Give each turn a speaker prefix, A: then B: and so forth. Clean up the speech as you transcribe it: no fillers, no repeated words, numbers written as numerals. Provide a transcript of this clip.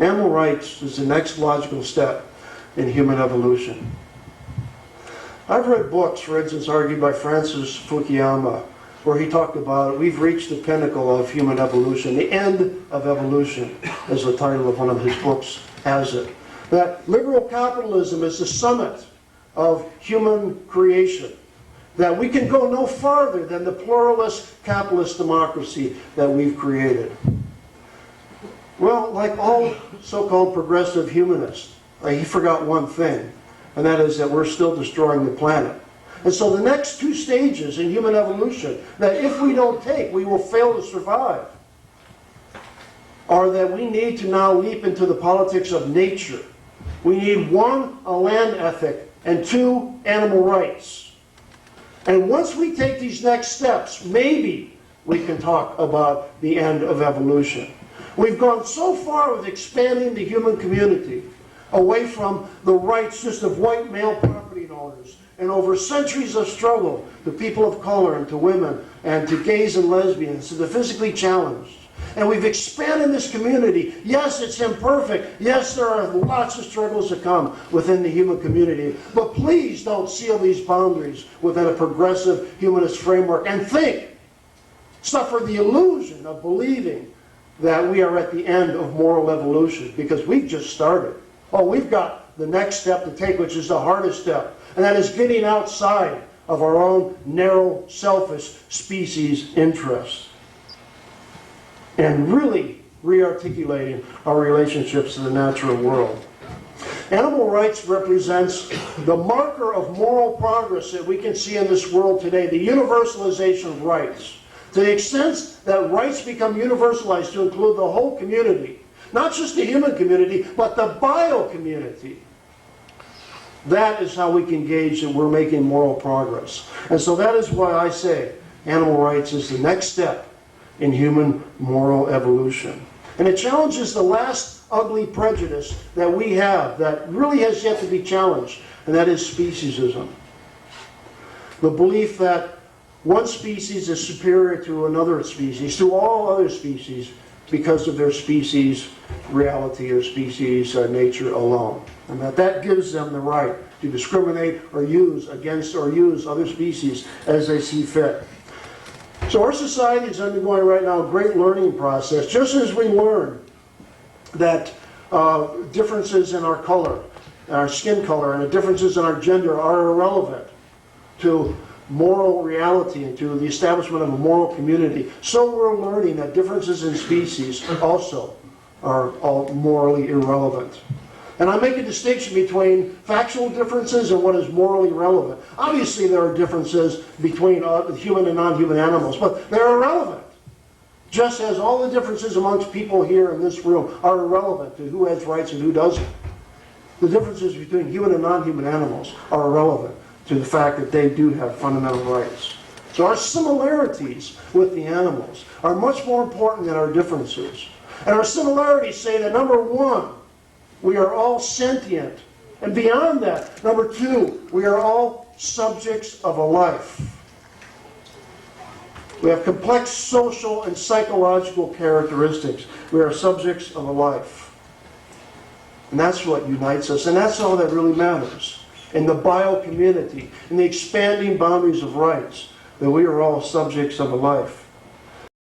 A: Animal rights is the next logical step in human evolution. I've read books, for instance, argued by Francis Fukuyama, where he talked about we've reached the pinnacle of human evolution, the end of evolution, as the title of one of his books has it. That liberal capitalism is the summit of human creation. That we can go no farther than the pluralist capitalist democracy that we've created. Well, like all so-called progressive humanists, he forgot one thing, and that is that we're still destroying the planet. And so the next two stages in human evolution, that if we don't take, we will fail to survive, are that we need to now leap into the politics of nature. We need one, a land ethic, and two, animal rights. And once we take these next steps, maybe we can talk about the end of evolution. We've gone so far with expanding the human community away from the rights just of white male property owners, and over centuries of struggle to people of color and to women and to gays and lesbians, to the physically challenged. And we've expanded this community. Yes, it's imperfect. Yes, there are lots of struggles to come within the human community. But please don't seal these boundaries within a progressive humanist framework and suffer the illusion of believing that we are at the end of moral evolution, because we've just started. Oh, we've got the next step to take, which is the hardest step, and that is getting outside of our own narrow, selfish species interests and really re-articulating our relationships to the natural world. Animal rights represents the marker of moral progress that we can see in this world today, the universalization of rights. To the extent that rights become universalized to include the whole community, not just the human community, but the bio-community. That is how we can gauge that we're making moral progress. And so that is why I say animal rights is the next step in human moral evolution. And it challenges the last ugly prejudice that we have that really has yet to be challenged, and that is speciesism. The belief that one species is superior to another species, to all other species, because of their species reality or species nature alone. And that gives them the right to discriminate or use against or use other species as they see fit. So our society is undergoing right now a great learning process, just as we learn that differences in our color, our skin color, and the differences in our gender are irrelevant to moral reality and to the establishment of a moral community. So we're learning that differences in species also are all morally irrelevant. And I make a distinction between factual differences and what is morally relevant. Obviously there are differences between human and non-human animals, but they're irrelevant. Just as all the differences amongst people here in this room are irrelevant to who has rights and who doesn't. The differences between human and non-human animals are irrelevant to the fact that they do have fundamental rights. So our similarities with the animals are much more important than our differences. And our similarities say that, number one, we are all sentient. And beyond that, number two, we are all subjects of a life. We have complex social and psychological characteristics. We are subjects of a life. And that's what unites us, and that's all that really matters. In the bio-community, in the expanding boundaries of rights, that we are all subjects of a life.